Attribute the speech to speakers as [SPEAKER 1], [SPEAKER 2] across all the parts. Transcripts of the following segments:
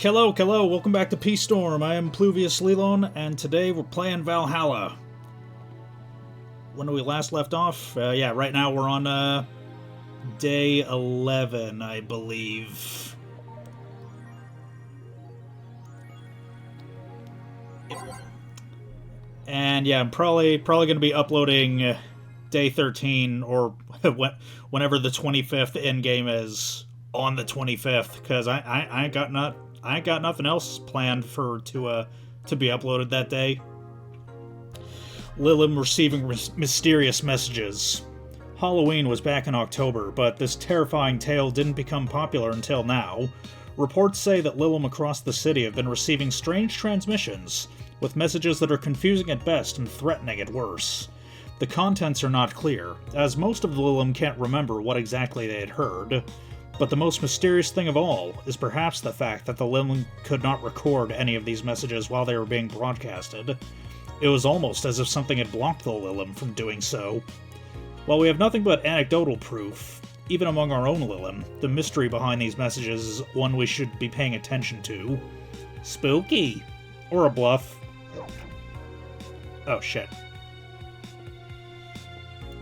[SPEAKER 1] Hello, welcome back to Peace Storm. I am Pluvius Lilon, and today we're playing Valhalla. When we last left off? Right now we're on, day 11, I believe. And yeah, I'm probably going to be uploading day 13, or whenever the 25th endgame is, on the 25th, because I ain't got nothing else planned to be uploaded that day. Lilim receiving mysterious messages. Halloween was back in October, but this terrifying tale didn't become popular until now. Reports say that Lilim across the city have been receiving strange transmissions, with messages that are confusing at best and threatening at worst. The contents are not clear, as most of the Lilim can't remember what exactly they had heard. But the most mysterious thing of all is perhaps the fact that the Lilim could not record any of these messages while they were being broadcasted. It was almost as if something had blocked the Lilim from doing so. While we have nothing but anecdotal proof, even among our own Lilim, the mystery behind these messages is one we should be paying attention to. Spooky! Or a bluff. Oh shit.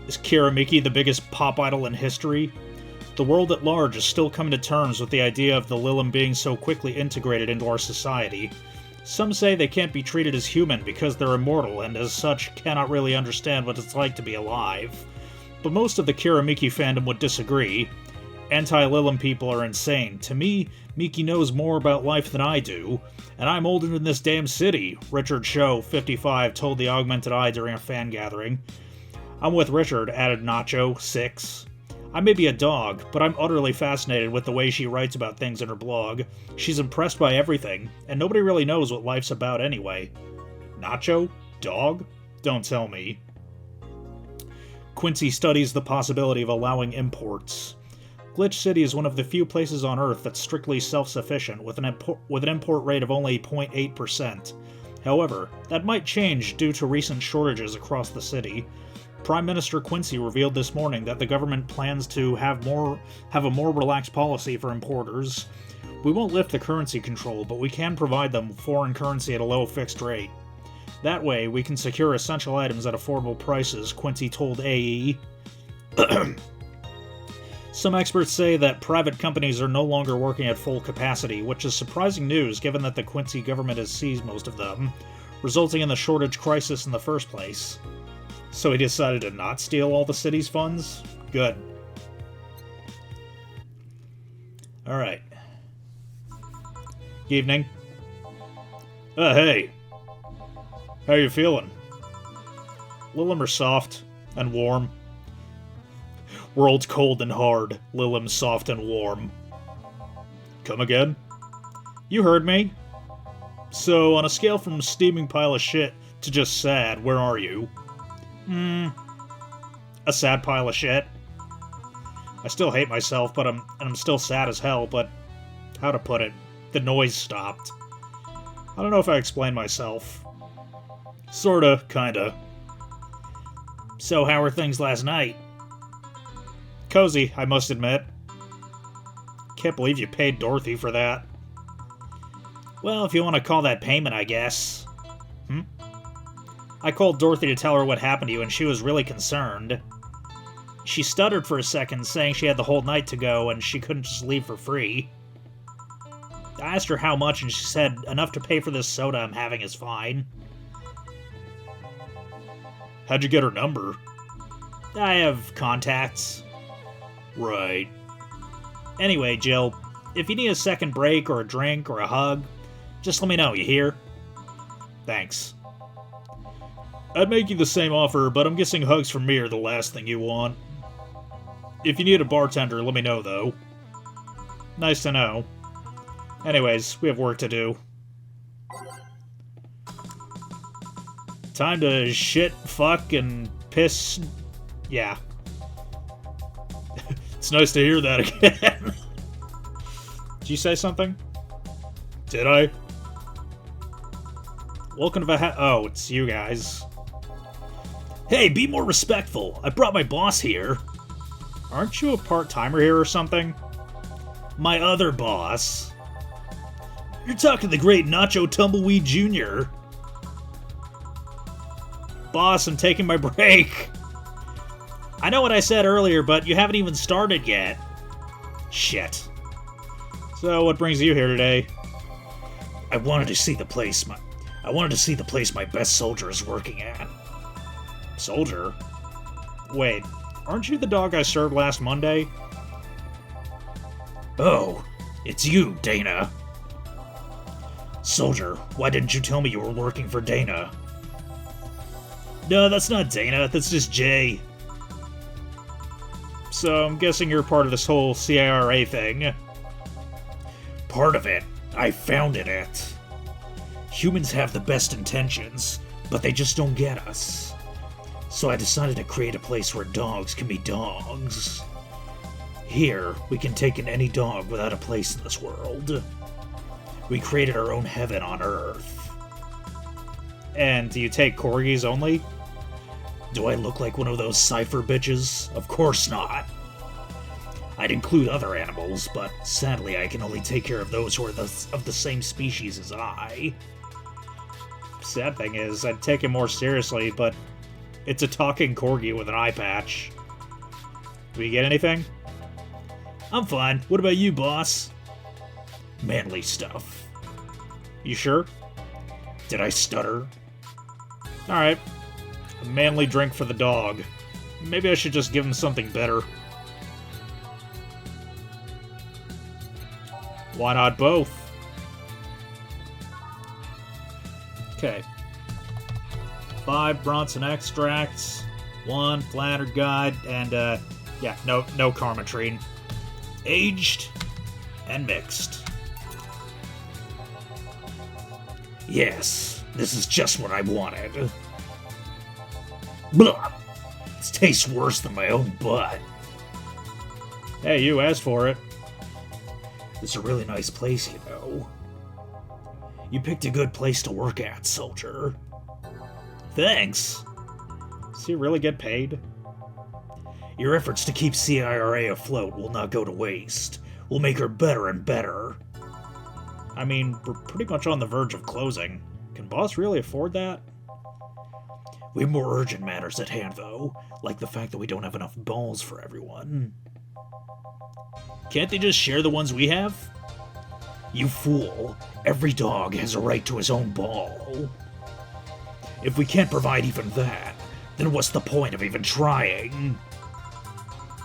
[SPEAKER 1] Is Kiramiki the biggest pop idol in history? The world at large is still coming to terms with the idea of the Lilim being so quickly integrated into our society. Some say they can't be treated as human because they're immortal and as such cannot really understand what it's like to be alive. But most of the Kiramiki fandom would disagree. Anti-Lilim people are insane. To me, Miki knows more about life than I do, and I'm older than this damn city, Richard Show, 55, told the Augmented Eye during a fan gathering. I'm with Richard, added Nacho, 6. I may be a dog, but I'm utterly fascinated with the way she writes about things in her blog. She's impressed by everything, and nobody really knows what life's about anyway. Nacho? Dog? Don't tell me. Quincy studies the possibility of allowing imports. Glitch City is one of the few places on Earth that's strictly self-sufficient, with an import rate of only 0.8%. However, that might change due to recent shortages across the city. Prime Minister Quincy revealed this morning that the government plans to have a more relaxed policy for importers. We won't lift the currency control, but we can provide them foreign currency at a low fixed rate. That way, we can secure essential items at affordable prices, Quincy told AE. Some experts say that private companies are no longer working at full capacity, which is surprising news given that the Quincy government has seized most of them, resulting in the shortage crisis in the first place. So he decided to not steal all the city's funds? Good. Alright. Evening. Hey. How you feeling? Lilim are soft and warm. World's cold and hard. Lilim's soft and warm. Come again? You heard me. So, on a scale from steaming pile of shit to just sad, where are you? A sad pile of shit. I still hate myself, but I'm still sad as hell, but how to put it? The noise stopped. I don't know if I explained myself. Sorta, kinda. So how were things last night? Cozy, I must admit. Can't believe you paid Dorothy for that. Well, if you want to call that payment, I guess. I called Dorothy to tell her what happened to you, and she was really concerned. She stuttered for a second, saying she had the whole night to go, and she couldn't just leave for free. I asked her how much, and she said, enough to pay for this soda I'm having is fine. How'd you get her number? I have contacts. Right. Anyway, Jill, if you need a second break, or a drink, or a hug, just let me know, you hear? Thanks. I'd make you the same offer, but I'm guessing hugs from me are the last thing you want. If you need a bartender, let me know, though. Nice to know. Anyways, we have work to do. Time to shit, fuck, and piss. Yeah. It's nice to hear that again. Did you say something? Did I? Welcome to Oh, it's you guys. Hey, be more respectful. I brought my boss here. Aren't you a part-timer here or something? My other boss. You're talking the great Nacho Tumbleweed Jr. Boss, I'm taking my break. I know what I said earlier, but you haven't even started yet. Shit. So, what brings you here today? I wanted to see the place my best soldier is working at. Soldier? Wait, aren't you the dog I served last Monday? Oh, it's you, Dana. Soldier, why didn't you tell me you were working for Dana? No, that's not Dana, that's just Jay. So I'm guessing you're part of this whole CIRA thing. Part of it. I founded it. Humans have the best intentions, but they just don't get us. So I decided to create a place where dogs can be dogs. Here, we can take in any dog without a place in this world. We created our own heaven on Earth. And do you take corgis only? Do I look like one of those cipher bitches? Of course not. I'd include other animals, but sadly I can only take care of those who are of the same species as I. Sad thing is, I'd take it more seriously, but it's a talking corgi with an eye patch. Do we get anything? I'm fine. What about you, boss? Manly stuff. You sure? Did I stutter? Alright. A manly drink for the dog. Maybe I should just give him something better. Why not both? Okay. 5 Bronson extracts, 1 Flatter Guide, and, yeah, no Carmatrine. Aged and mixed. Yes, this is just what I wanted. Blah! This tastes worse than my own butt. Hey, you asked for it. It's a really nice place, you know. You picked a good place to work at, soldier. Thanks. Does he really get paid? Your efforts to keep CIRA afloat will not go to waste. We'll make her better and better. I mean, we're pretty much on the verge of closing. Can Boss really afford that? We have more urgent matters at hand, though, like the fact that we don't have enough balls for everyone. Can't they just share the ones we have? You fool. Every dog has a right to his own ball. If we can't provide even that, then what's the point of even trying?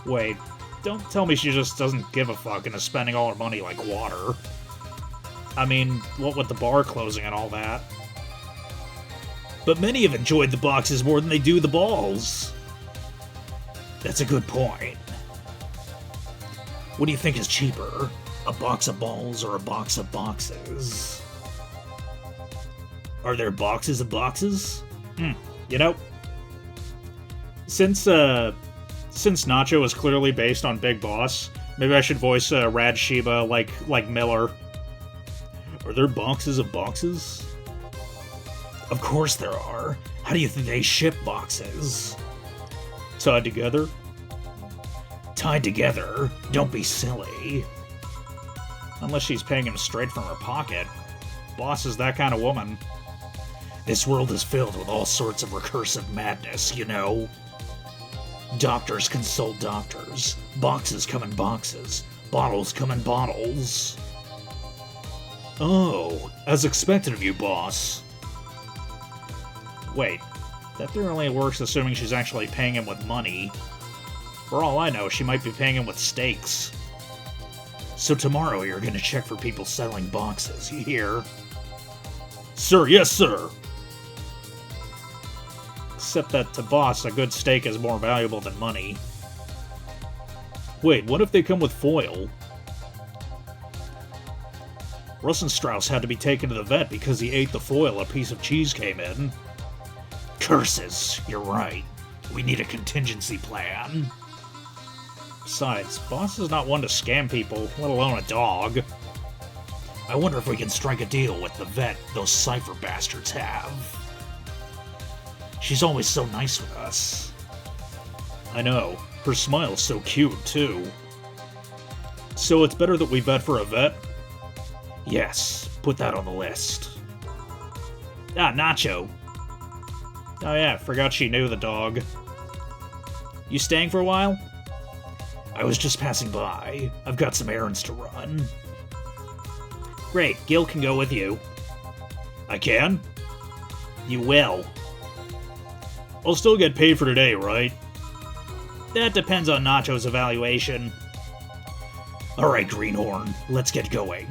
[SPEAKER 1] Wait, don't tell me she just doesn't give a fuck and is spending all her money like water. I mean, what with the bar closing and all that. But many have enjoyed the boxes more than they do the balls. That's a good point. What do you think is cheaper? A box of balls or a box of boxes? Are there boxes of boxes? You know, since Nacho is clearly based on Big Boss, maybe I should voice Rad Shiba like Miller. Are there boxes of boxes? Of course there are. How do you think they ship boxes? Tied together? Tied together? Don't be silly. Unless she's paying him straight from her pocket. Boss is that kind of woman. This world is filled with all sorts of recursive madness, you know? Doctors consult doctors. Boxes come in boxes. Bottles come in bottles. Oh, as expected of you, boss. Wait, that theory only works assuming she's actually paying him with money. For all I know, she might be paying him with steaks. So tomorrow you're gonna check for people selling boxes, you hear? Sir, yes, sir! Except that to Boss, a good steak is more valuable than money. Wait, what if they come with foil? Russ and Strauss had to be taken to the vet because he ate the foil a piece of cheese came in. Curses, you're right. We need a contingency plan. Besides, Boss is not one to scam people, let alone a dog. I wonder if we can strike a deal with the vet those cipher bastards have. She's always so nice with us. I know. Her smile's so cute, too. So it's better that we vet for a vet? Yes, Put that on the list. Ah, Nacho. Oh yeah, forgot she knew the dog. You staying for a while? I was just passing by. I've got some errands to run. Great, Gil can go with you. I can? You will. I'll still get paid for today, right? That depends on Nacho's evaluation. Alright, Greenhorn, let's get going.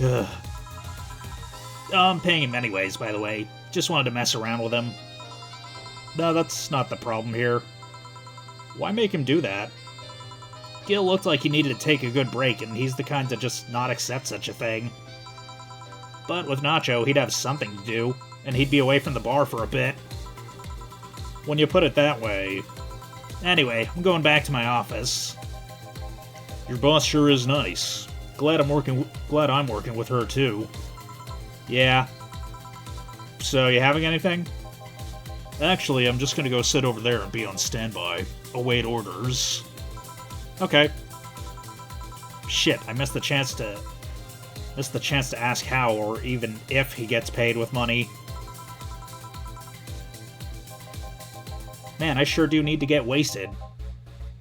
[SPEAKER 1] Ugh. I'm paying him anyways, by the way. Just wanted to mess around with him. No, that's not the problem here. Why make him do that? Gil looked like he needed to take a good break, and he's the kind to just not accept such a thing. But with Nacho, he'd have something to do, and he'd be away from the bar for a bit. When you put it that way... Anyway, I'm going back to my office. Your boss sure is nice. Glad I'm working with her, too. Yeah. So, you having anything? Actually, I'm just gonna go sit over there and be on standby. Await orders. Okay. Shit, I missed the chance to ask how or even if he gets paid with money. Man, I sure do need to get wasted.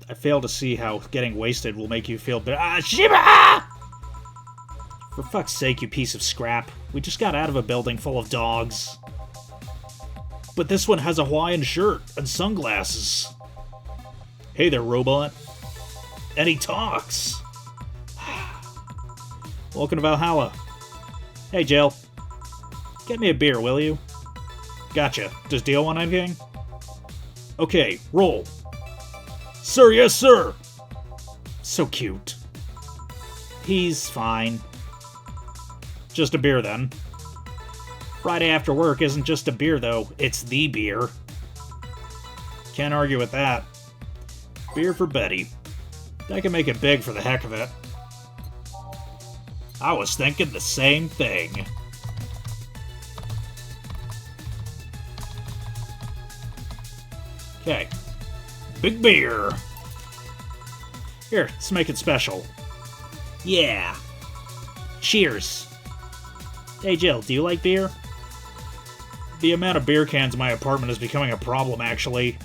[SPEAKER 1] I fail to see how getting wasted will make you feel better. Ah, Shiba! For fuck's sake, you piece of scrap. We just got out of a building full of dogs. But this one has a Hawaiian shirt and sunglasses. Hey there, robot. And he talks. Welcome to Valhalla. Hey, Jill. Get me a beer, will you? Gotcha. Does Dio want anything? Okay, roll. Sir, yes, sir. So cute. He's fine. Just a beer, then. Friday after work isn't just a beer, though. It's the beer. Can't argue with that. Beer for Betty. I can make it big for the heck of it. I was thinking the same thing. Okay. Big beer. Here, let's make it special. Yeah. Cheers. Hey Jill, do you like beer? The amount of beer cans in my apartment is becoming a problem, actually.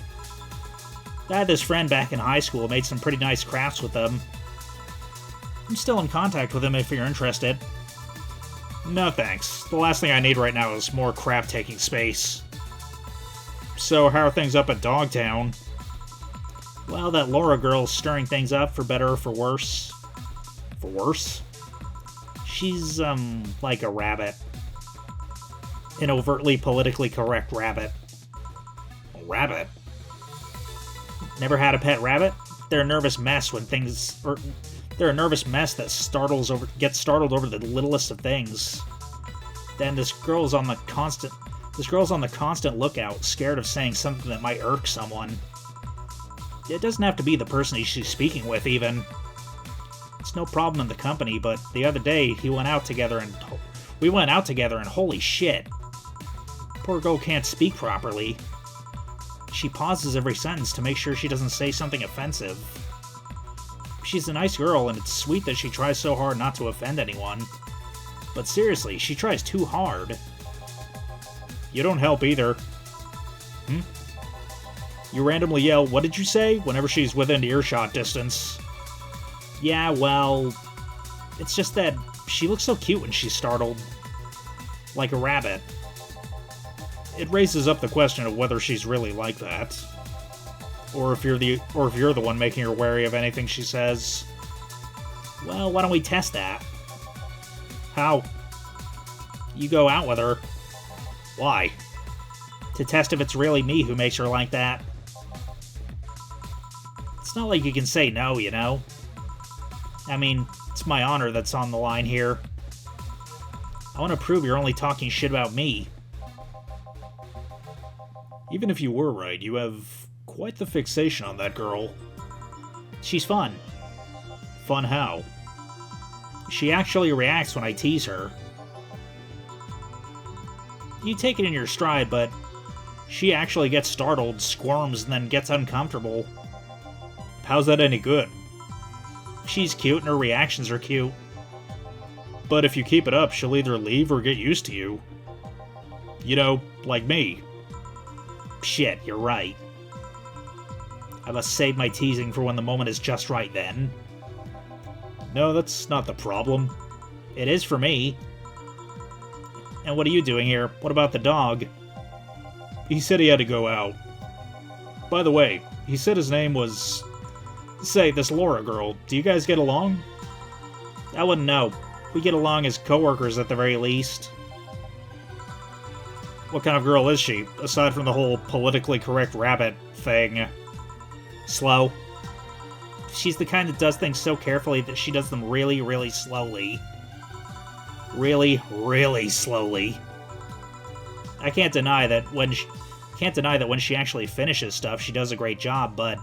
[SPEAKER 1] I had this friend back in high school, made some pretty nice crafts with them. I'm still in contact with him if you're interested. No thanks. The last thing I need right now is more crap taking space. So, how are things up at Dogtown? Well, that Laura girl's stirring things up, for better or for worse. For worse? She's, like a rabbit. An overtly politically correct rabbit. A rabbit? Never had a pet rabbit? They're a nervous mess when things... they're a nervous mess that gets startled over the littlest of things. Then this girl's on the constant lookout, scared of saying something that might irk someone. It doesn't have to be the person she's speaking with, even. It's no problem in the company, but the other day we went out together and holy shit. Poor girl can't speak properly. She pauses every sentence to make sure she doesn't say something offensive. She's a nice girl, and it's sweet that she tries so hard not to offend anyone. But seriously, she tries too hard. You don't help either. You randomly yell, "What did you say?" whenever she's within earshot distance. Yeah, well... It's just that she looks so cute when she's startled. Like a rabbit. It raises up the question of whether she's really like that. Or if you're the one making her wary of anything she says. Well, why don't we test that? How? You go out with her. Why? To test if it's really me who makes her like that. It's not like you can say no, you know? I mean, it's my honor that's on the line here. I want to prove you're only talking shit about me. Even if you were right, you have quite the fixation on that girl. She's fun. Fun how? She actually reacts when I tease her. You take it in your stride, but she actually gets startled, squirms, and then gets uncomfortable. How's that any good? She's cute and her reactions are cute. But if you keep it up, she'll either leave or get used to you. You know, like me.
[SPEAKER 2] Shit, you're right. I must save my teasing for when the moment is just right then.
[SPEAKER 1] No, that's not the problem.
[SPEAKER 2] It is for me. And what are you doing here? What about the dog?
[SPEAKER 1] He said he had to go out. By the way, he said his name was... Say, this Laura girl, do you guys get along?
[SPEAKER 2] I wouldn't know. We get along as coworkers at the very least.
[SPEAKER 1] What kind of girl is she, aside from the whole politically correct rabbit thing?
[SPEAKER 2] Slow. She's the kind that does things so carefully that she does them really, really slowly. Really, really slowly. I can't deny that when she actually finishes stuff, she does a great job, but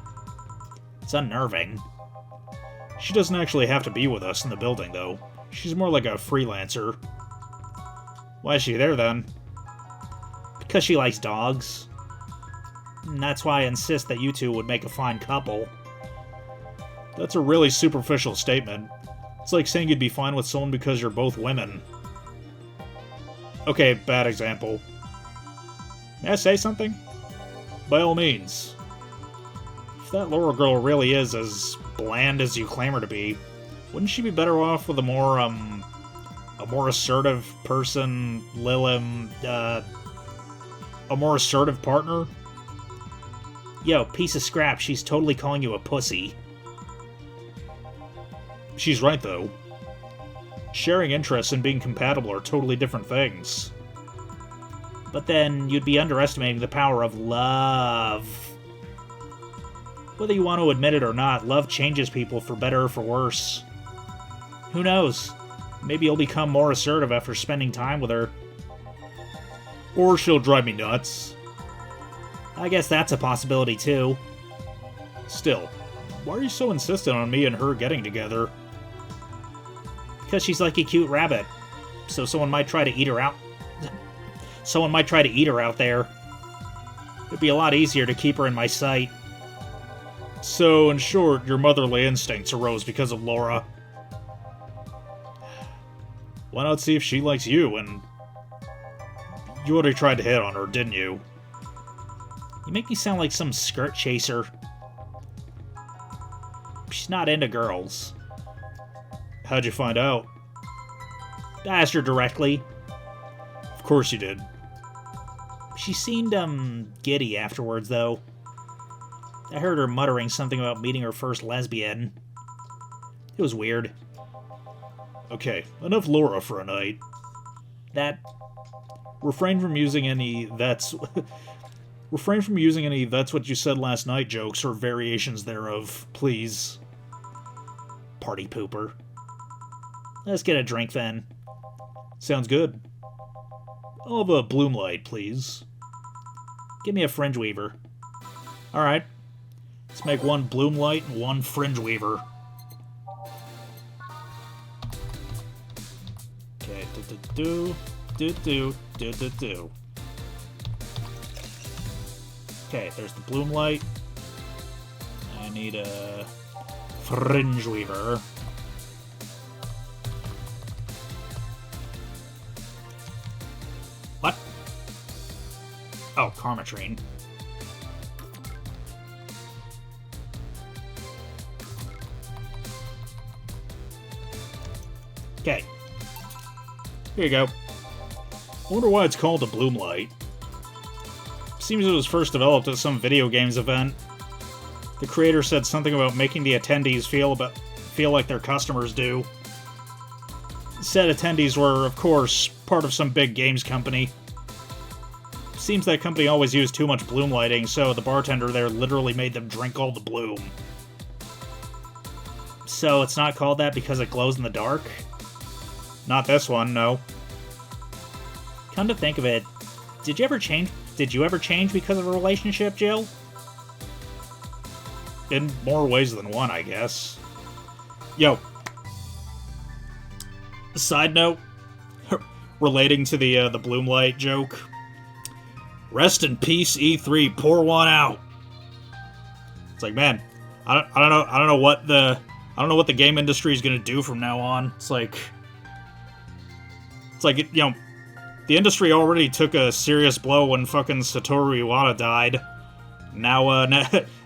[SPEAKER 2] it's unnerving.
[SPEAKER 1] She doesn't actually have to be with us in the building, though. She's more like a freelancer. Why is she there, then?
[SPEAKER 2] Because she likes dogs. And that's why I insist that you two would make a fine couple.
[SPEAKER 1] That's a really superficial statement. It's like saying you'd be fine with someone because you're both women. Okay, bad example. May I say something? By all means. If that Laura girl really is as bland as you claim her to be, wouldn't she be better off with a more assertive person, Lilim, a more assertive partner?
[SPEAKER 2] Yo, piece of scrap, she's totally calling you a pussy.
[SPEAKER 1] She's right, though. Sharing interests and being compatible are totally different things.
[SPEAKER 2] But then you'd be underestimating the power of love. Whether you want to admit it or not, love changes people for better or for worse. Who knows? Maybe you'll become more assertive after spending time with her.
[SPEAKER 1] Or she'll drive me nuts.
[SPEAKER 2] I guess that's a possibility, too.
[SPEAKER 1] Still, why are you so insistent on me and her getting together?
[SPEAKER 2] Because she's like a cute rabbit. So someone might try to eat her out. Someone might try to eat her out there. It'd be a lot easier to keep her in my sight.
[SPEAKER 1] So, in short, your motherly instincts arose because of Laura. Why not see if she likes you, and... You already tried to hit on her, didn't you?
[SPEAKER 2] You make me sound like some skirt chaser. She's not into girls.
[SPEAKER 1] How'd you find out?
[SPEAKER 2] I asked her directly.
[SPEAKER 1] Of course you did.
[SPEAKER 2] She seemed, giddy afterwards, though. I heard her muttering something about meeting her first lesbian. It was weird.
[SPEAKER 1] Okay, enough Laura for a night.
[SPEAKER 2] That...
[SPEAKER 1] Refrain from using any that's what you said last night jokes or variations thereof, please.
[SPEAKER 2] Party pooper. Let's get a drink then.
[SPEAKER 1] Sounds good. I'll have a bloom light, please.
[SPEAKER 2] Give me a fringe weaver.
[SPEAKER 1] Alright. Let's make one bloom light and one fringe weaver. Okay, do. Okay, there's the bloom light. I need a fringe weaver.
[SPEAKER 2] What? Oh, Karmatrine.
[SPEAKER 1] Okay. Here you go. I wonder why it's called a bloom light. Seems it was first developed at some video games event. The creator said something about making the attendees feel like their customers do. Said attendees were, of course, part of some big games company. Seems that company always used too much bloom lighting, so the bartender there literally made them drink all the bloom.
[SPEAKER 2] So it's not called that because it glows in the dark?
[SPEAKER 1] Not this one, no.
[SPEAKER 2] Come to think of it, did you ever change because of a relationship, Jill?
[SPEAKER 1] In more ways than one, I guess. Yo. Side note, relating to the bloom light joke. Rest in peace, E3. Pour one out. It's like, man, I don't know what the game industry is gonna do from now on. It's like, It's like, the industry already took a serious blow when fucking Satoru Iwata died. Now,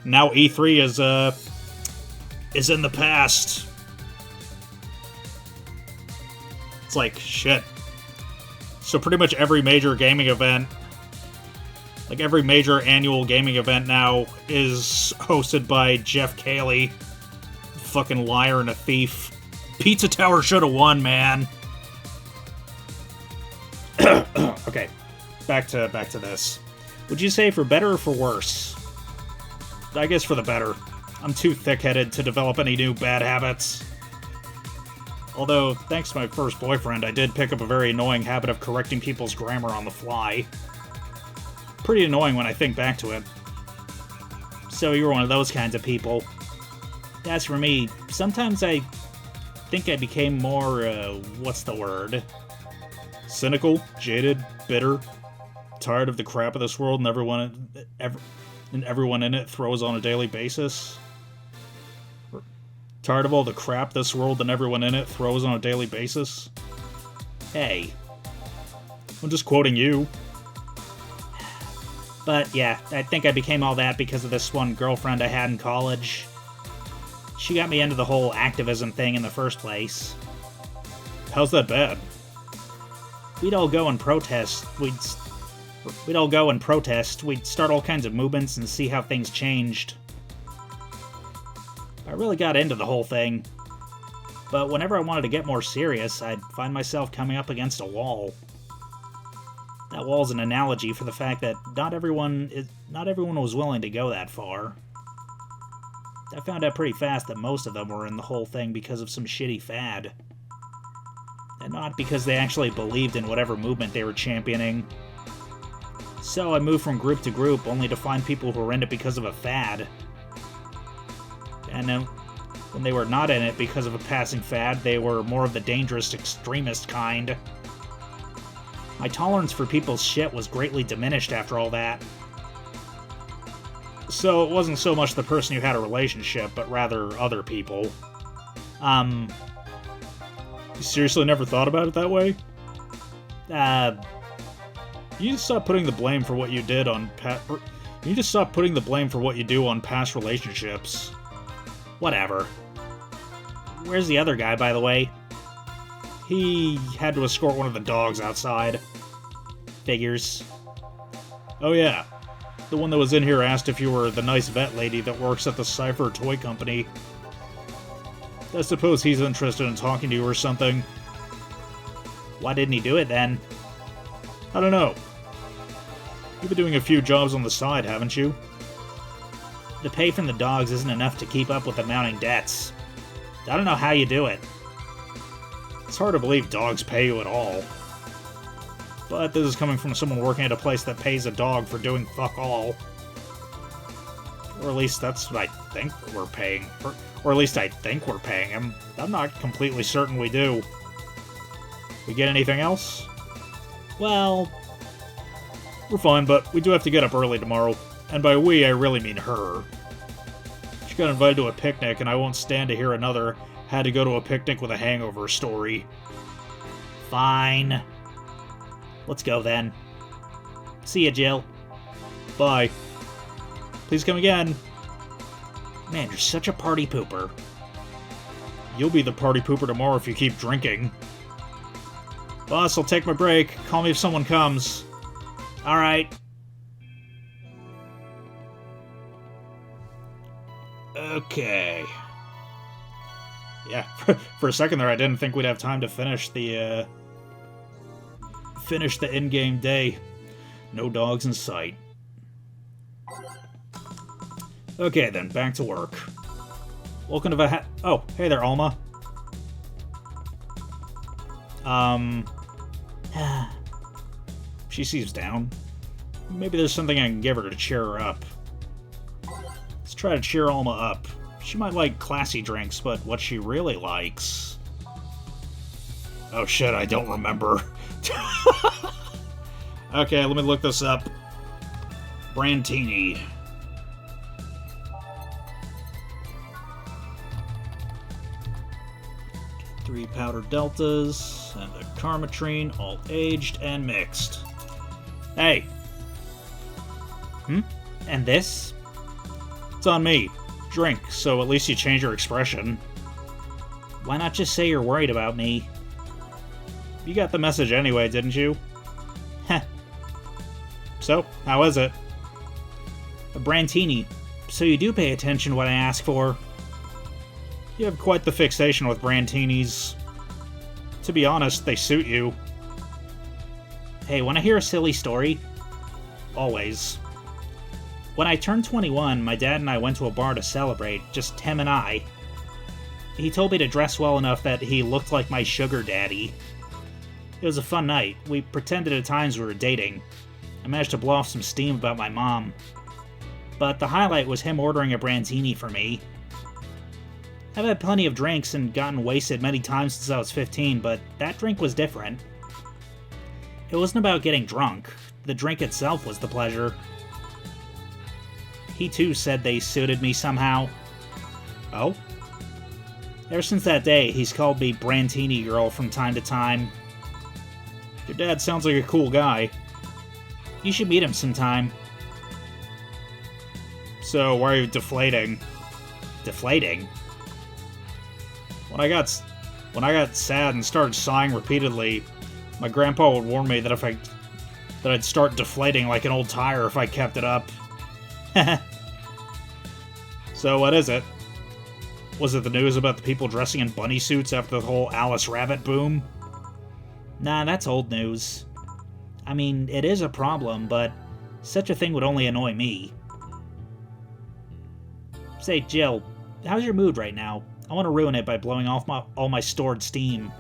[SPEAKER 1] now E3 is in the past. It's like, shit. So pretty much every major gaming event, like every major annual gaming event now, is hosted by Jeff Keighley. Fucking liar and a thief. Pizza Tower should have won, man. Okay, back to this. Would you say for better or for worse? I guess for the better. I'm too thick-headed to develop any new bad habits. Although, thanks to my first boyfriend, I did pick up a very annoying habit of correcting people's grammar on the fly. Pretty annoying when I think back to it. So you're one of those kinds of people. As for me, sometimes I think I became more, what's the word? Cynical, jaded, bitter, tired of the crap of this world and everyone in it throws on a daily basis. Tired of all the crap this world and everyone in it throws on a daily basis? Hey. I'm just quoting you. But yeah, I think I became all that because of this one girlfriend I had in college. She got me into the whole activism thing in the first place. How's that bad? We'd all go and protest. We'd all go and protest. We'd start all kinds of movements and see how things changed. I really got into the whole thing. But whenever I wanted to get more serious, I'd find myself coming up against a wall. That wall's an analogy for the fact that not everyone was willing to go that far. I found out pretty fast that most of them were in the whole thing because of some shitty fad. And not because they actually believed in whatever movement they were championing. So I moved from group to group, only to find people who were in it because of a fad. And then, when they were not in it because of a passing fad, they were more of the dangerous extremist kind. My tolerance for people's shit was greatly diminished after all that. So it wasn't so much the person you had a relationship, but rather other people. You seriously never thought about it that way? You just stop putting the blame for what you did on you just stop putting the blame for what you do on past relationships. Whatever. Where's the other guy, by the way? He had to escort one of the dogs outside. Figures. Oh yeah. The one that was in here asked if you were the nice vet lady that works at the Cypher toy company. I suppose he's interested in talking to you or something. Why didn't he do it then? I don't know. You've been doing a few jobs on the side, haven't you? The pay from the dogs isn't enough to keep up with the mounting debts. I don't know how you do it. It's hard to believe dogs pay you at all. But this is coming from someone working at a place that pays a dog for doing fuck all. Or at least that's what I think we're paying. Or at least I think we're paying him. I'm not completely certain we do. We get anything else? Well, we're fine, but we do have to get up early tomorrow. And by we, I really mean her. She got invited to a picnic, and I won't stand to hear another had to go to a picnic with a hangover story. Fine. Let's go then. See ya, Jill. Bye. Please come again. Man, you're such a party pooper. You'll be the party pooper tomorrow if you keep drinking. Boss, I'll take my break. Call me if someone comes. Alright. Okay. Yeah, for a second there I didn't think we'd have time to finish the in-game day. No dogs in sight. Okay then, back to work. Welcome to oh, hey there, Alma. She seems down. Maybe there's something I can give her to cheer her up. Let's try to cheer Alma up. She might like classy drinks, but what she really likes... Oh shit, I don't remember. Okay, let me look this up. Brandtini. 3 powder deltas, and a Karmatrine, all aged and mixed. Hey!
[SPEAKER 2] And this?
[SPEAKER 1] It's on me. Drink, so at least you change your expression.
[SPEAKER 2] Why not just say you're worried about me?
[SPEAKER 1] You got the message anyway, didn't you?
[SPEAKER 2] Heh.
[SPEAKER 1] So, how is it?
[SPEAKER 2] A Brantini. So you do pay attention to what I ask for.
[SPEAKER 1] You have quite the fixation with Brantinis. To be honest, they suit you.
[SPEAKER 2] Hey, wanna hear a silly story?
[SPEAKER 1] Always.
[SPEAKER 2] When I turned 21, my dad and I went to a bar to celebrate, just Tim and I. He told me to dress well enough that he looked like my sugar daddy. It was a fun night. We pretended at times we were dating. I managed to blow off some steam about my mom. But the highlight was him ordering a Brantini for me. I've had plenty of drinks and gotten wasted many times since I was 15, but that drink was different. It wasn't about getting drunk. The drink itself was the pleasure. He too said they suited me somehow.
[SPEAKER 1] Oh?
[SPEAKER 2] Ever since that day, he's called me Brantini Girl from time to time.
[SPEAKER 1] Your dad sounds like a cool guy.
[SPEAKER 2] You should meet him sometime.
[SPEAKER 1] So, why are you deflating?
[SPEAKER 2] Deflating?
[SPEAKER 1] When I got sad and started sighing repeatedly, my grandpa would warn me that I'd start deflating like an old tire if I kept it up. So what is it? Was it the news about the people dressing in bunny suits after the whole Alice Rabbit boom?
[SPEAKER 2] Nah, that's old news. I mean, it is a problem, but such a thing would only annoy me. Say, Jill, how's your mood right now? I want to ruin it by blowing off all my stored steam.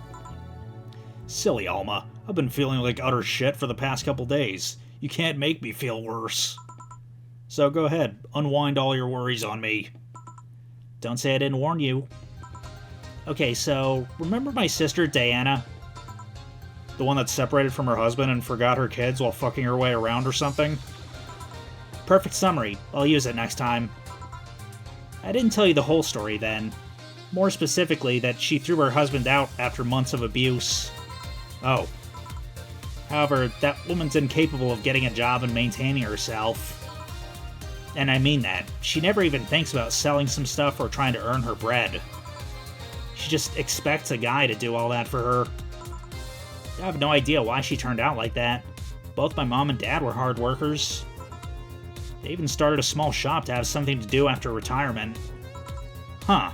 [SPEAKER 1] Silly Alma, I've been feeling like utter shit for the past couple days. You can't make me feel worse. So go ahead, unwind all your worries on me.
[SPEAKER 2] Don't say I didn't warn you. Okay, so, remember my sister, Diana?
[SPEAKER 1] The one that separated from her husband and forgot her kids while fucking her way around or something?
[SPEAKER 2] Perfect summary. I'll use it next time. I didn't tell you the whole story then. More specifically, that she threw her husband out after months of abuse.
[SPEAKER 1] Oh.
[SPEAKER 2] However, that woman's incapable of getting a job and maintaining herself. And I mean that. She never even thinks about selling some stuff or trying to earn her bread. She just expects a guy to do all that for her. I have no idea why she turned out like that. Both my mom and dad were hard workers. They even started a small shop to have something to do after retirement. Huh.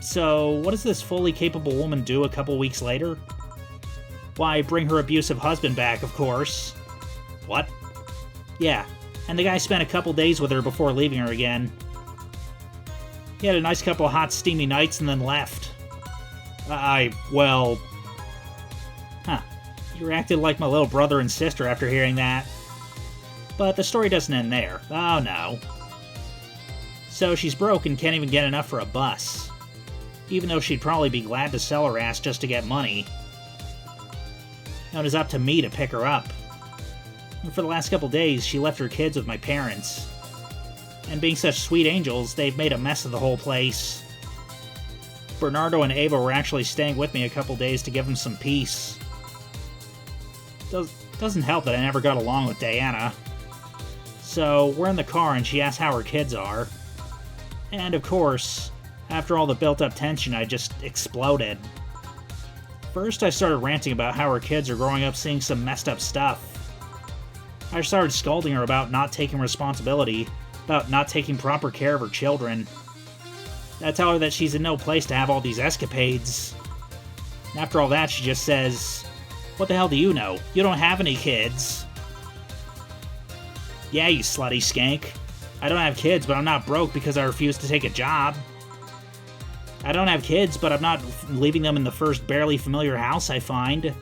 [SPEAKER 2] So, what does this fully capable woman do a couple weeks later? Why, bring her abusive husband back, of course.
[SPEAKER 1] What?
[SPEAKER 2] Yeah, and the guy spent a couple days with her before leaving her again. He had a nice couple of hot, steamy nights and then left.
[SPEAKER 1] Well...
[SPEAKER 2] Huh. You acted like my little brother and sister after hearing that. But the story doesn't end there. Oh no. So she's broke and can't even get enough for a bus. Even though she'd probably be glad to sell her ass just to get money. Now it is up to me to pick her up. And for the last couple days, she left her kids with my parents. And being such sweet angels, they've made a mess of the whole place. Bernardo and Ava were actually staying with me a couple days to give them some peace. Doesn't help that I never got along with Diana. So, we're in the car and she asks how her kids are. And of course, after all the built-up tension, I just exploded. First, I started ranting about how her kids are growing up seeing some messed up stuff. I started scolding her about not taking responsibility, about not taking proper care of her children. I tell her that she's in no place to have all these escapades. After all that, she just says, "What the hell do you know? You don't have any kids." Yeah, you slutty skank. I don't have kids, but I'm not broke because I refuse to take a job. I don't have kids, but I'm not leaving them in the first barely familiar house I find.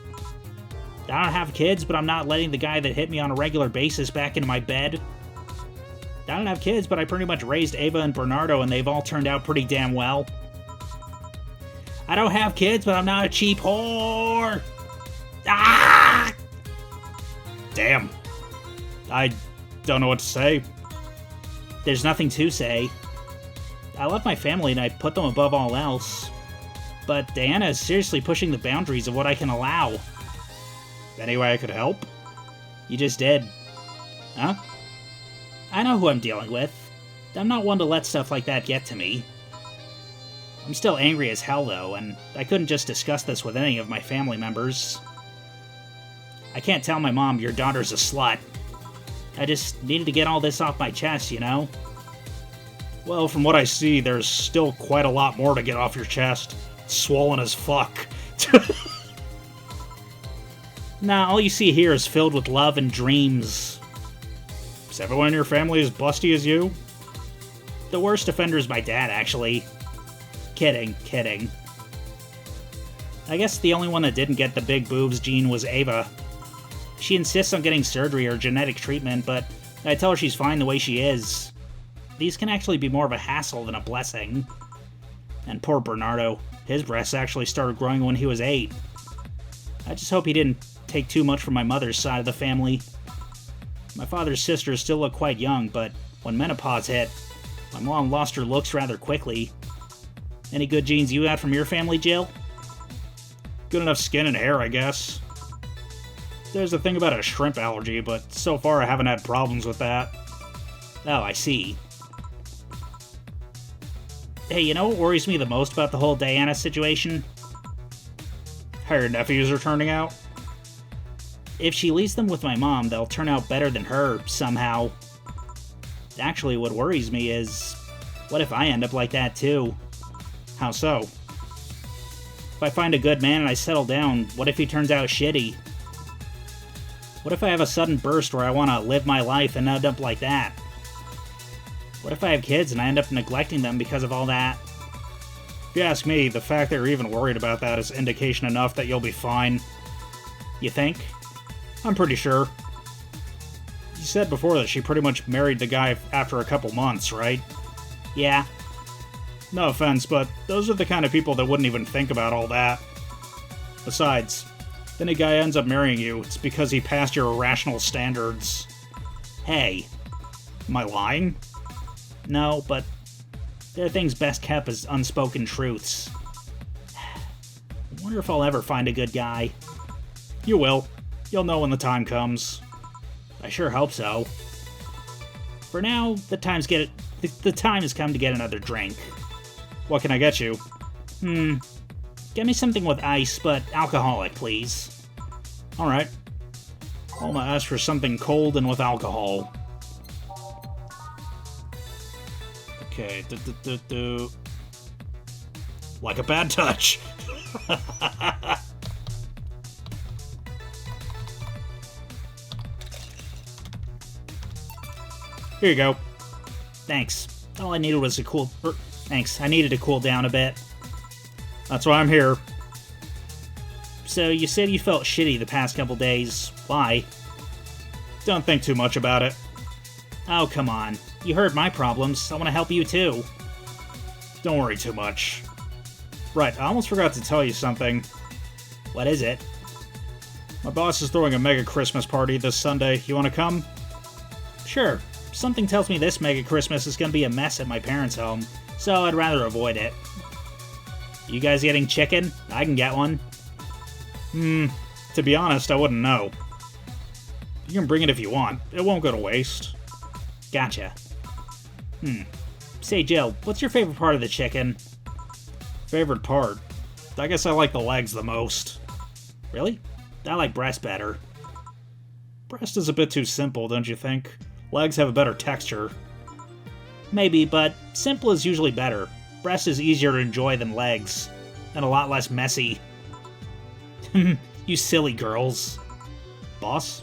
[SPEAKER 2] I don't have kids, but I'm not letting the guy that hit me on a regular basis back into my bed. I don't have kids, but I pretty much raised Ava and Bernardo, and they've all turned out pretty damn well. I don't have kids, but I'm not a cheap whore! Ah!
[SPEAKER 1] Damn. I don't know what to say.
[SPEAKER 2] There's nothing to say. I love my family and I put them above all else. but Diana is seriously pushing the boundaries of what I can allow.
[SPEAKER 1] Any way I could help?
[SPEAKER 2] You just did. Huh? I know who I'm dealing with. I'm not one to let stuff like that get to me. I'm still angry as hell, though, and I couldn't just discuss this with any of my family members. I can't tell my mom your daughter's a slut. I just needed to get all this off my chest, you know?
[SPEAKER 1] Well, from what I see, there's still quite a lot more to get off your chest. It's swollen as fuck.
[SPEAKER 2] Nah, all you see here is filled with love and dreams.
[SPEAKER 1] Is everyone in your family as busty as you?
[SPEAKER 2] The worst offender is my dad, actually. Kidding. I guess the only one that didn't get the big boobs gene was Ava. She insists on getting surgery or genetic treatment, but I tell her she's fine the way she is. These can actually be more of a hassle than a blessing. And poor Bernardo, his breasts actually started growing when he was 8. I just hope he didn't take too much from my mother's side of the family. My father's sisters still look quite young, but when menopause hit, my mom lost her looks rather quickly. Any good genes you had from your family, Jill?
[SPEAKER 1] Good enough skin and hair, I guess. There's a thing about a shrimp allergy, but so far I haven't had problems with that.
[SPEAKER 2] Oh, I see. Hey, you know what worries me the most about the whole Diana situation?
[SPEAKER 1] How your nephews are turning out?
[SPEAKER 2] If she leaves them with my mom, they'll turn out better than her, somehow. Actually, what worries me is, what if I end up like that too?
[SPEAKER 1] How so?
[SPEAKER 2] If I find a good man and I settle down, what if he turns out shitty? What if I have a sudden burst where I want to live my life and end up like that? What if I have kids and I end up neglecting them because of all that?
[SPEAKER 1] If you ask me, the fact that you're even worried about that is indication enough that you'll be fine.
[SPEAKER 2] You think?
[SPEAKER 1] I'm pretty sure. You said before that she pretty much married the guy after a couple months, right?
[SPEAKER 2] Yeah.
[SPEAKER 1] No offense, but those are the kind of people that wouldn't even think about all that. Besides, then a guy ends up marrying you, it's because he passed your irrational standards.
[SPEAKER 2] Hey.
[SPEAKER 1] Am I lying?
[SPEAKER 2] No, but there are things best kept as unspoken truths. I wonder if I'll ever find a good guy.
[SPEAKER 1] You will. You'll know when the time comes.
[SPEAKER 2] I sure hope so. For now, the time has come to get another drink.
[SPEAKER 1] What can I get you?
[SPEAKER 2] Get me something with ice, but alcoholic, please.
[SPEAKER 1] Alright. I'm gonna ask for something cold and with alcohol. Okay, like a bad touch. Here you go.
[SPEAKER 2] Thanks. All I needed was Thanks. I needed to cool down a bit.
[SPEAKER 1] That's why I'm here.
[SPEAKER 2] So, you said you felt shitty the past couple days. Why?
[SPEAKER 1] Don't think too much about it.
[SPEAKER 2] Oh, come on. You heard my problems. I want to help you too.
[SPEAKER 1] Don't worry too much. Right, I almost forgot to tell you something.
[SPEAKER 2] What is it?
[SPEAKER 1] My boss is throwing a mega Christmas party this Sunday. You want to come?
[SPEAKER 2] Sure. Something tells me this mega Christmas is going to be a mess at my parents' home, so I'd rather avoid it. You guys getting chicken? I can get one.
[SPEAKER 1] To be honest, I wouldn't know. You can bring it if you want. It won't go to waste.
[SPEAKER 2] Gotcha. Say, Jill, what's your favorite part of the chicken?
[SPEAKER 1] Favorite part? I guess I like the legs the most.
[SPEAKER 2] Really? I like breast better.
[SPEAKER 1] Breast is a bit too simple, don't you think? Legs have a better texture.
[SPEAKER 2] Maybe, but simple is usually better. Breast is easier to enjoy than legs, and a lot less messy. You silly girls.
[SPEAKER 1] Boss?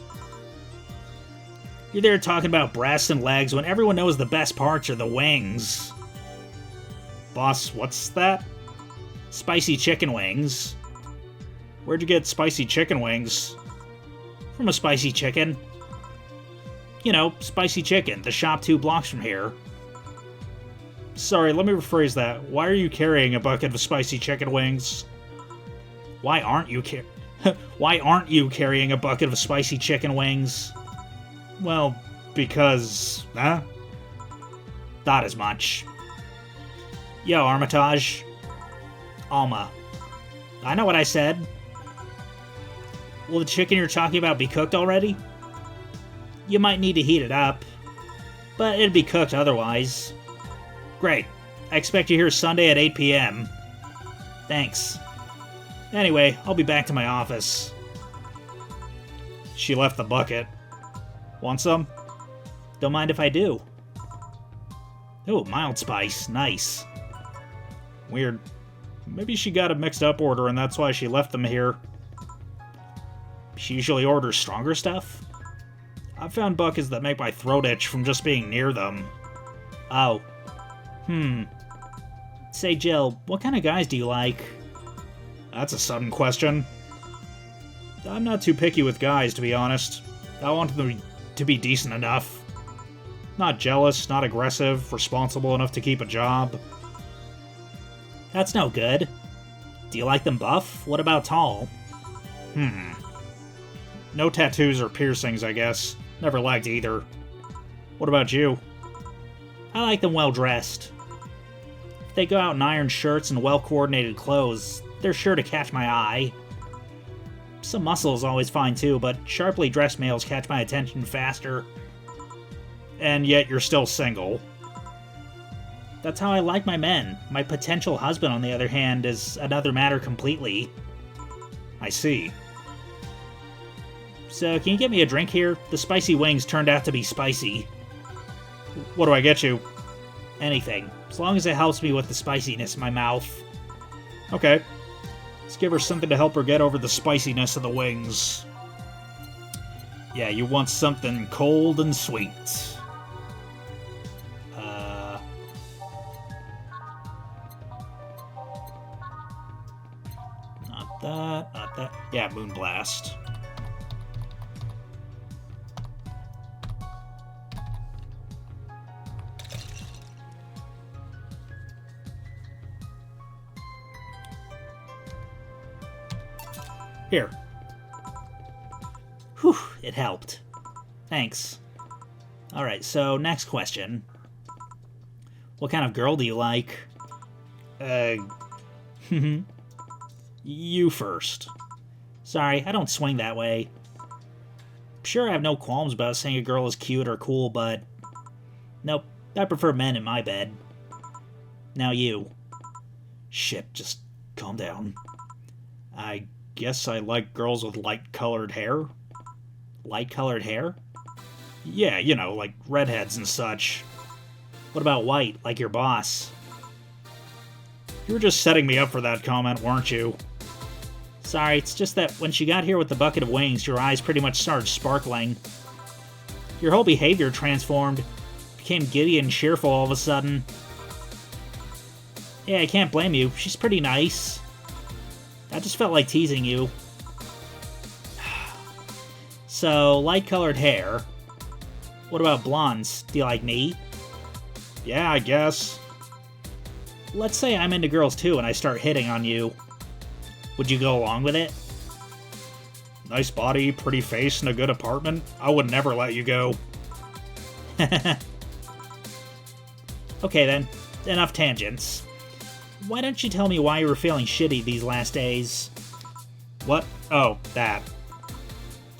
[SPEAKER 2] You're there talking about breasts and legs when everyone knows the best parts are the wings.
[SPEAKER 1] Boss, what's that?
[SPEAKER 2] Spicy chicken wings.
[SPEAKER 1] Where'd you get spicy chicken wings?
[SPEAKER 2] From a spicy chicken. You know, Spicy Chicken, the shop 2 blocks from here.
[SPEAKER 1] Sorry, let me rephrase that. Why are you carrying a bucket of spicy chicken wings?
[SPEAKER 2] Why aren't you carrying a bucket of spicy chicken wings?
[SPEAKER 1] Well, because... Huh?
[SPEAKER 2] Thought as much. Yo, Armitage. Alma. I know what I said. Will the chicken you're talking about be cooked already? You might need to heat it up, but it'd be cooked otherwise. Great. I expect you here Sunday at 8 p.m. Thanks. Anyway, I'll be back to my office.
[SPEAKER 1] She left the bucket. Want some?
[SPEAKER 2] Don't mind if I do. Oh, mild spice. Nice.
[SPEAKER 1] Weird. Maybe she got a mixed-up order and that's why she left them here.
[SPEAKER 2] She usually orders stronger stuff?
[SPEAKER 1] I've found buckets that make my throat itch from just being near them.
[SPEAKER 2] Oh. Say, Jill, what kind of guys do you like?
[SPEAKER 1] That's a sudden question. I'm not too picky with guys, to be honest. I want them to be decent enough. Not jealous, not aggressive, responsible enough to keep a job.
[SPEAKER 2] That's no good. Do you like them buff? What about tall?
[SPEAKER 1] No tattoos or piercings, I guess. Never liked either. What about you?
[SPEAKER 2] I like them well-dressed. If they go out in iron shirts and well-coordinated clothes, they're sure to catch my eye. Some muscle is always fine too, but sharply dressed males catch my attention faster.
[SPEAKER 1] And yet you're still single.
[SPEAKER 2] That's how I like my men. My potential husband, on the other hand, is another matter completely.
[SPEAKER 1] I see.
[SPEAKER 2] So, can you get me a drink here? The spicy wings turned out to be spicy.
[SPEAKER 1] What do I get you?
[SPEAKER 2] Anything. As long as it helps me with the spiciness in my mouth.
[SPEAKER 1] Okay. Let's give her something to help her get over the spiciness of the wings. Yeah, you want something cold and sweet. Not that. Yeah, Moonblast. Here.
[SPEAKER 2] Whew, it helped. Thanks. Alright, so next question. What kind of girl do you like?
[SPEAKER 1] You first.
[SPEAKER 2] Sorry, I don't swing that way. Sure, I have no qualms about saying a girl is cute or cool, but... Nope, I prefer men in my bed. Now you.
[SPEAKER 1] Shit, just calm down. I guess I like girls with light-colored hair.
[SPEAKER 2] Light-colored hair?
[SPEAKER 1] Yeah, you know, like redheads and such.
[SPEAKER 2] What about white, like your boss?
[SPEAKER 1] You were just setting me up for that comment, weren't you?
[SPEAKER 2] Sorry, it's just that when she got here with the bucket of wings, your eyes pretty much started sparkling. Your whole behavior transformed. Became giddy and cheerful all of a sudden. Yeah, I can't blame you. She's pretty nice. I just felt like teasing you. So, light-colored hair. What about blondes? Do you like me?
[SPEAKER 1] Yeah, I guess.
[SPEAKER 2] Let's say I'm into girls too and I start hitting on you. Would you go along with it?
[SPEAKER 1] Nice body, pretty face, and a good apartment? I would never let you go.
[SPEAKER 2] Okay then, enough tangents. Why don't you tell me why you were feeling shitty these last days?
[SPEAKER 1] What? Oh, that.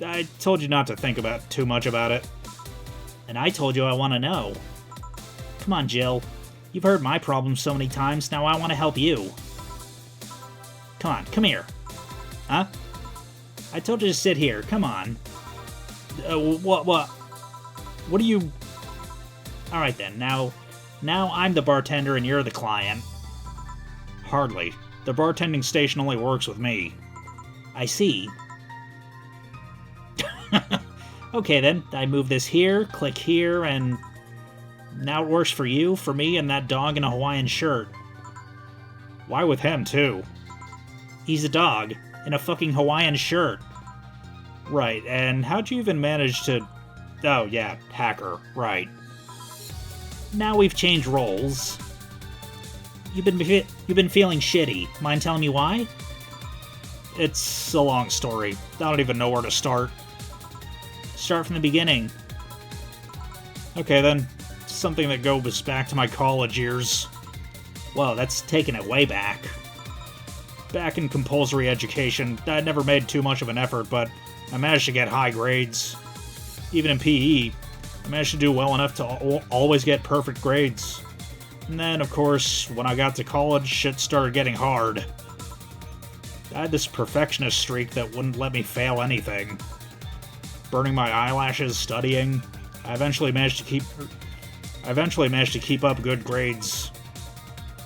[SPEAKER 1] I told you not to think too much about it.
[SPEAKER 2] And I told you I want to know. Come on, Jill. You've heard my problems so many times, now I want to help you. Come on, come here. Huh? I told you to sit here, come on.
[SPEAKER 1] What do you...
[SPEAKER 2] Alright then, now I'm the bartender and you're the client.
[SPEAKER 1] Hardly. The bartending station only works with me.
[SPEAKER 2] I see. Okay then, I move this here, click here, and... Now it works for you, for me, and that dog in a Hawaiian shirt.
[SPEAKER 1] Why with him, too?
[SPEAKER 2] He's a dog, in a fucking Hawaiian shirt.
[SPEAKER 1] Right, and how'd you even manage to... Oh, yeah, hacker, right.
[SPEAKER 2] Now we've changed roles. You've been feeling shitty. Mind telling me why?
[SPEAKER 1] It's a long story. I don't even know where to start.
[SPEAKER 2] Start from the beginning.
[SPEAKER 1] Okay, then. Something that goes back to my college years.
[SPEAKER 2] Whoa, that's taking it way back.
[SPEAKER 1] Back in compulsory education, I never made too much of an effort, but I managed to get high grades. Even in PE, I managed to do well enough to always get perfect grades. And then, of course, when I got to college, shit started getting hard. I had this perfectionist streak that wouldn't let me fail anything. Burning my eyelashes, studying, I eventually managed to keep up good grades.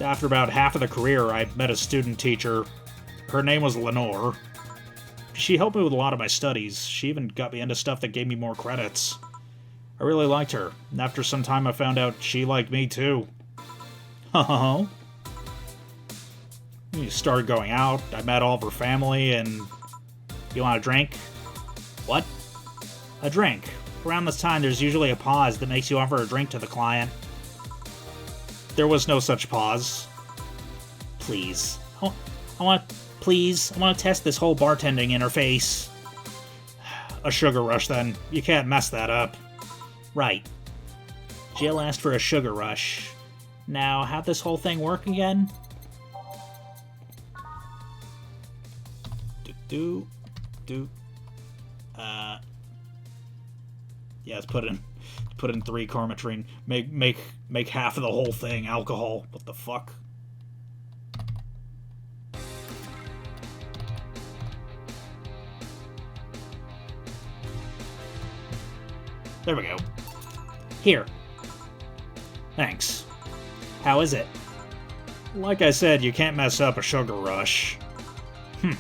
[SPEAKER 1] After about half of the career, I met a student teacher. Her name was Lenore. She helped me with a lot of my studies. She even got me into stuff that gave me more credits. I really liked her, and after some time I found out she liked me too. We started going out, I met all of her family, and... You want a drink? What? A drink. Around this time, there's usually a pause that makes you offer a drink to the client. There was no such pause. Please. I want to test this whole bartending interface. A sugar rush, then. You can't mess that up. Right. Jill asked for a sugar rush. Now, how'd this whole thing work again? Yeah, let's put in 3 Carmetrine. Make half of the whole thing alcohol. What the fuck? There we go. Here. Thanks. How is it? Like I said, you can't mess up a sugar rush. I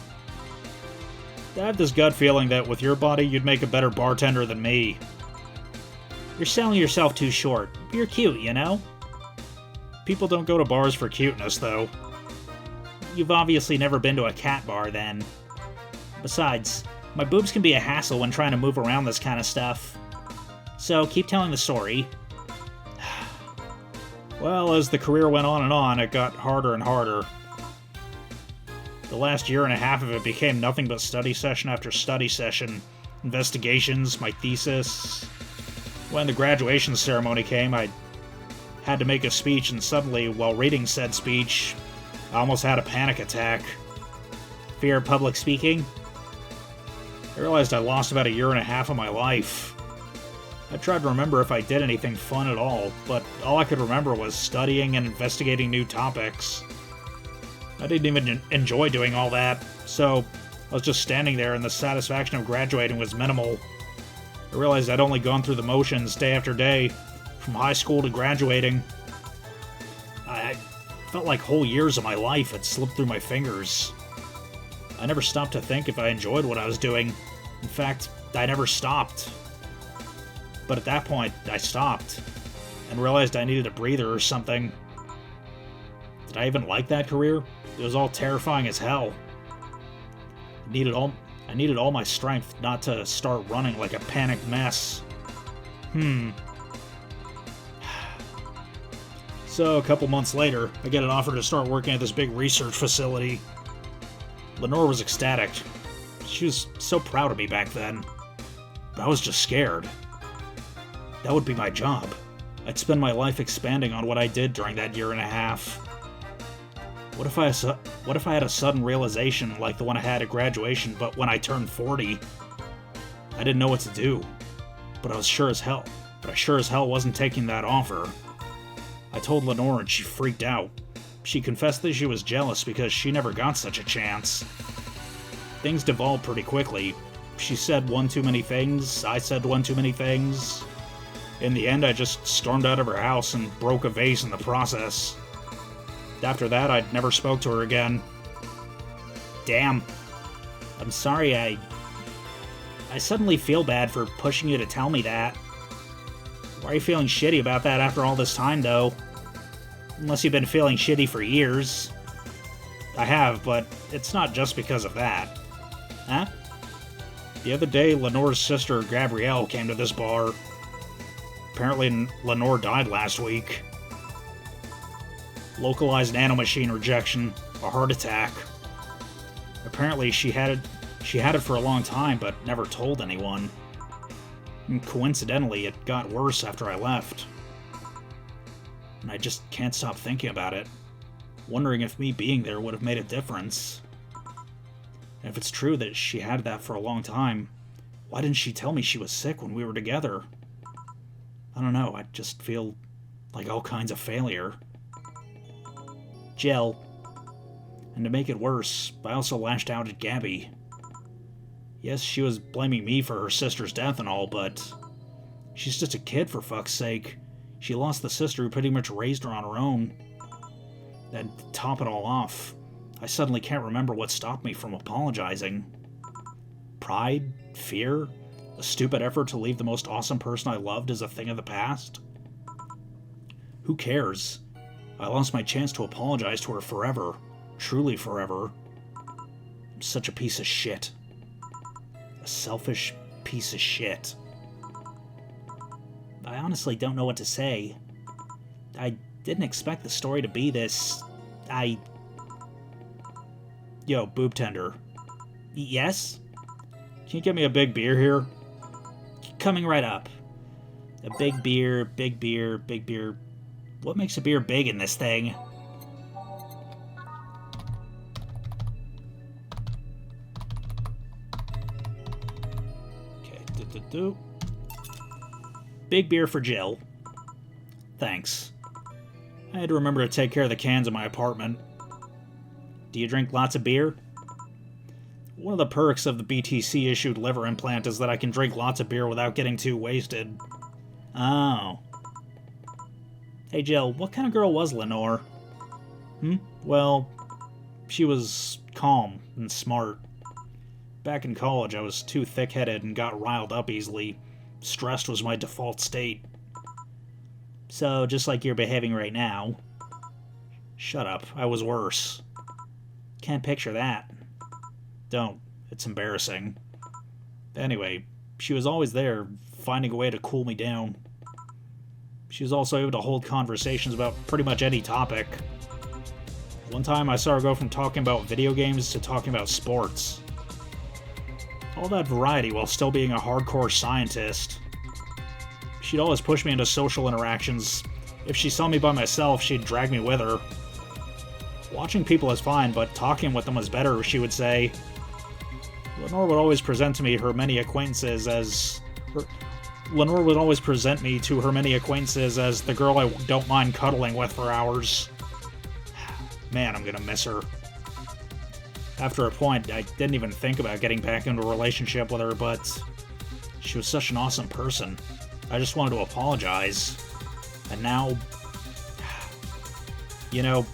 [SPEAKER 1] have this gut feeling that with your body, you'd make a better bartender than me. You're selling yourself too short. You're cute, you know? People don't go to bars for cuteness, though. You've obviously never been to a cat bar, then. Besides, my boobs can be a hassle when trying to move around this kind of stuff. So, keep telling the story. Well, as the career went on, it got harder and harder. The last year and a half of it became nothing but study session after study session. Investigations, my thesis. When the graduation ceremony came, I had to make a speech, and suddenly, while reading said speech, I almost had a panic attack. Fear of public speaking? I realized I lost about a year and a half of my life. I tried to remember if I did anything fun at all, but all I could remember was studying and investigating new topics. I didn't even enjoy doing all that, so I was just standing there and the satisfaction of graduating was minimal. I realized I'd only gone through the motions day after day, from high school to graduating. I felt like whole years of my life had slipped through my fingers. I never stopped to think if I enjoyed what I was doing. In fact, I never stopped. But at that point, I stopped, and realized I needed a breather or something. Did I even like that career? It was all terrifying as hell. I needed all my strength not to start running like a panicked mess. So, a couple months later, I get an offer to start working at this big research facility. Lenore was ecstatic. She was so proud of me back then. But I was just scared. That would be my job. I'd spend my life expanding on what I did during that year and a half. What if I had a sudden realization like the one I had at graduation, but when I turned 40? I didn't know what to do. But I sure as hell wasn't taking that offer. I told Lenore and she freaked out. She confessed that she was jealous because she never got such a chance. Things devolved pretty quickly. She said one too many things, I said one too many things. In the end, I just stormed out of her house and broke a vase in the process. After that, I never spoke to her again. Damn. I'm sorry, I suddenly feel bad for pushing you to tell me that. Why are you feeling shitty about that after all this time, though? Unless you've been feeling shitty for years. I have, but it's not just because of that. Huh? The other day, Lenore's sister, Gabrielle, came to this bar. Apparently, Lenore died last week. Localized nanomachine rejection, a heart attack. Apparently, she had it for a long time, but never told anyone. And coincidentally, it got worse after I left. And I just can't stop thinking about it, wondering if me being there would have made a difference. And if it's true that she had that for a long time, why didn't she tell me she was sick when we were together? I don't know, I just feel like all kinds of failure.
[SPEAKER 2] Jill.
[SPEAKER 1] And to make it worse, I also lashed out at Gabby. Yes, she was blaming me for her sister's death and all, but she's just a kid, for fuck's sake. She lost the sister who pretty much raised her on her own. And to top it all off, I suddenly can't remember what stopped me from apologizing. Pride? Fear? A stupid effort to leave the most awesome person I loved as a thing of the past? Who cares? I lost my chance to apologize to her forever. Truly forever. I'm such a piece of shit. A selfish piece of shit.
[SPEAKER 2] I honestly don't know what to say. I didn't expect the story to be this...
[SPEAKER 1] Yo, boob tender.
[SPEAKER 2] Yes?
[SPEAKER 1] Can you get me a big beer here?
[SPEAKER 2] Coming right up. A big beer, big beer, big beer. What makes a beer big in this thing?
[SPEAKER 1] Okay,
[SPEAKER 2] Big beer for Jill.
[SPEAKER 1] Thanks. I had to remember to take care of the cans in my apartment.
[SPEAKER 2] Do you drink lots of beer?
[SPEAKER 1] One of the perks of the BTC-issued liver implant is that I can drink lots of beer without getting too wasted.
[SPEAKER 2] Oh. Hey Jill, what kind of girl was Lenore?
[SPEAKER 1] Well, she was calm and smart. Back in college, I was too thick-headed and got riled up easily. Stressed was my default state.
[SPEAKER 2] So, just like you're behaving right now.
[SPEAKER 1] Shut up, I was worse.
[SPEAKER 2] Can't picture that.
[SPEAKER 1] Don't. It's embarrassing. Anyway, she was always there, finding a way to cool me down. She was also able to hold conversations about pretty much any topic. One time I saw her go from talking about video games to talking about sports. All that variety while still being a hardcore scientist. She'd always push me into social interactions. If she saw me by myself, she'd drag me with her. Watching people is fine, but talking with them was better, she would say. Lenore would always present to me her many acquaintances as... Lenore would always present me to her many acquaintances as the girl I don't mind cuddling with for hours. Man, I'm gonna miss her. After a point, I didn't even think about getting back into a relationship with her, but she was such an awesome person. I just wanted to apologize. And now... You know,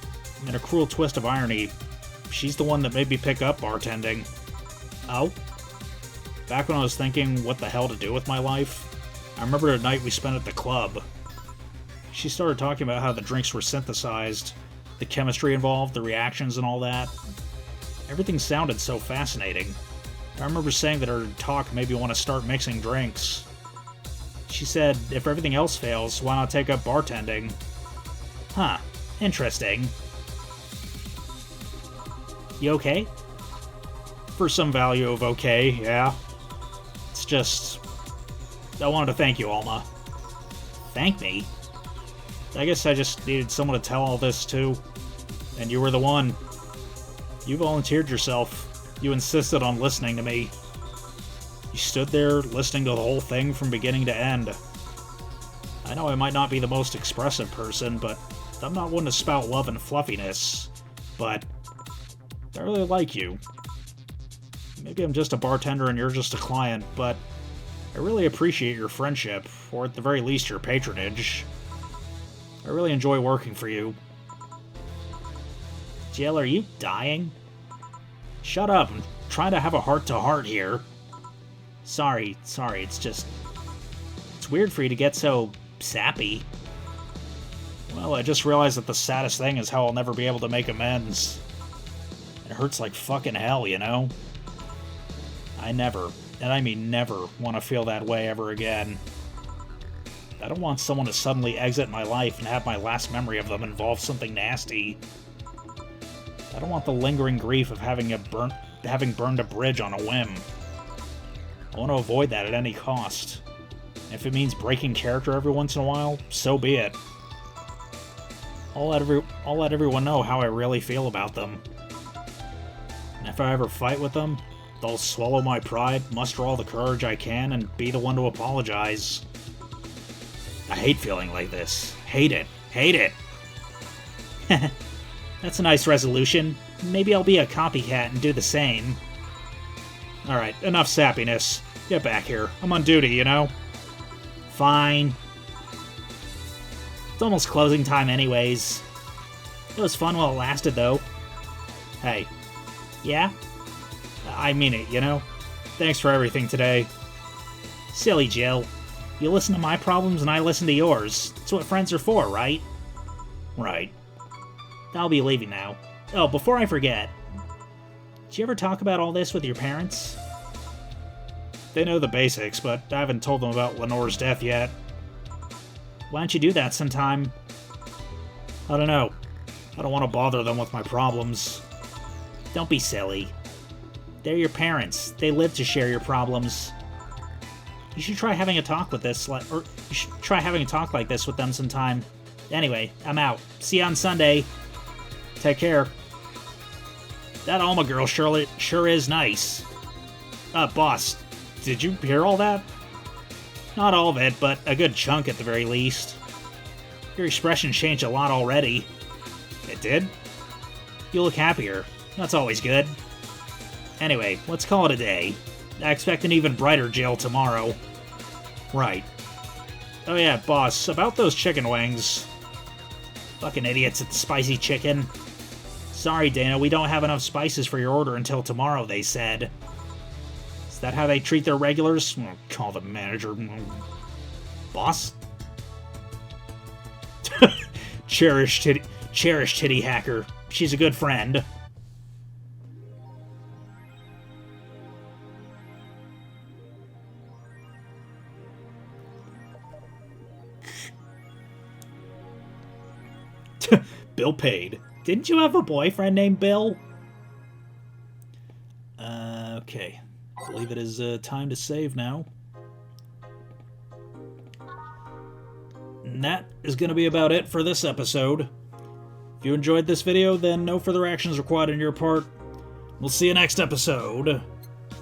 [SPEAKER 1] in a cruel twist of irony, she's the one that made me pick up bartending.
[SPEAKER 2] Oh?
[SPEAKER 1] Back when I was thinking what the hell to do with my life, I remember a night we spent at the club. She started talking about how the drinks were synthesized, the chemistry involved, the reactions and all that. Everything sounded so fascinating. I remember saying that her talk made me want to start mixing drinks. She said, if everything else fails, why not take up bartending?
[SPEAKER 2] Huh. Interesting. You okay?
[SPEAKER 1] For some value of okay, yeah. It's just... I wanted to thank you, Alma.
[SPEAKER 2] Thank me?
[SPEAKER 1] I guess I just needed someone to tell all this to. And you were the one. You volunteered yourself. You insisted on listening to me. You stood there, listening to the whole thing from beginning to end. I know I might not be the most expressive person, but I'm not one to spout love and fluffiness. But I really like you. Maybe I'm just a bartender and you're just a client, but I really appreciate your friendship, or at the very least your patronage. I really enjoy working for you.
[SPEAKER 2] Jill, are you dying?
[SPEAKER 1] Shut up, I'm trying to have a heart-to-heart here.
[SPEAKER 2] Sorry, it's just... It's weird for you to get so sappy.
[SPEAKER 1] Well, I just realized that the saddest thing is how I'll never be able to make amends. It hurts like fucking hell, you know? I never, and I mean never, want to feel that way ever again. I don't want someone to suddenly exit my life and have my last memory of them involve something nasty. I don't want the lingering grief of having burned a bridge on a whim. I want to avoid that at any cost. If it means breaking character every once in a while, so be it. I'll let everyone know how I really feel about them. And if I ever fight with them, they'll swallow my pride, muster all the courage I can, and be the one to apologize. I hate feeling like this. Hate it. Hate it.
[SPEAKER 2] That's a nice resolution. Maybe I'll be a copycat and do the same.
[SPEAKER 1] Alright, enough sappiness. Get back here. I'm on duty, you know?
[SPEAKER 2] Fine. It's almost closing time anyways. It was fun while it lasted, though.
[SPEAKER 1] Hey.
[SPEAKER 2] Yeah?
[SPEAKER 1] I mean it, you know? Thanks for everything today.
[SPEAKER 2] Silly Jill. You listen to my problems and I listen to yours. That's what friends are for, right?
[SPEAKER 1] Right.
[SPEAKER 2] I'll be leaving now. Oh, before I forget. Did you ever talk about all this with your parents?
[SPEAKER 1] They know the basics, but I haven't told them about Lenore's death yet.
[SPEAKER 2] Why don't you do that sometime?
[SPEAKER 1] I don't know. I don't want to bother them with my problems.
[SPEAKER 2] Don't be silly. They're your parents. They live to share your problems. You should try having a talk with this, or you should try having a talk like this with them sometime. Anyway, I'm out. See you on Sunday.
[SPEAKER 1] Take care.
[SPEAKER 2] That Alma girl sure is nice.
[SPEAKER 1] Boss, did you hear all that?
[SPEAKER 2] Not all of it, but a good chunk at the very least. Your expression changed a lot already.
[SPEAKER 1] It did?
[SPEAKER 2] You look happier. That's always good. Anyway, let's call it a day. I expect an even brighter Jill tomorrow.
[SPEAKER 1] Right. Oh yeah, boss, about those chicken wings.
[SPEAKER 2] Fucking idiots at the spicy chicken. Sorry, Dana, we don't have enough spices for your order until tomorrow, they said.
[SPEAKER 1] Is that how they treat their regulars? I'll call the manager. Boss?
[SPEAKER 2] Cherished titty hacker. She's a good friend.
[SPEAKER 1] Bill paid.
[SPEAKER 2] Didn't you have a boyfriend named Bill?
[SPEAKER 1] Okay. I believe it is time to save now. And that is going to be about it for this episode. If you enjoyed this video, then no further actions required on your part. We'll see you next episode.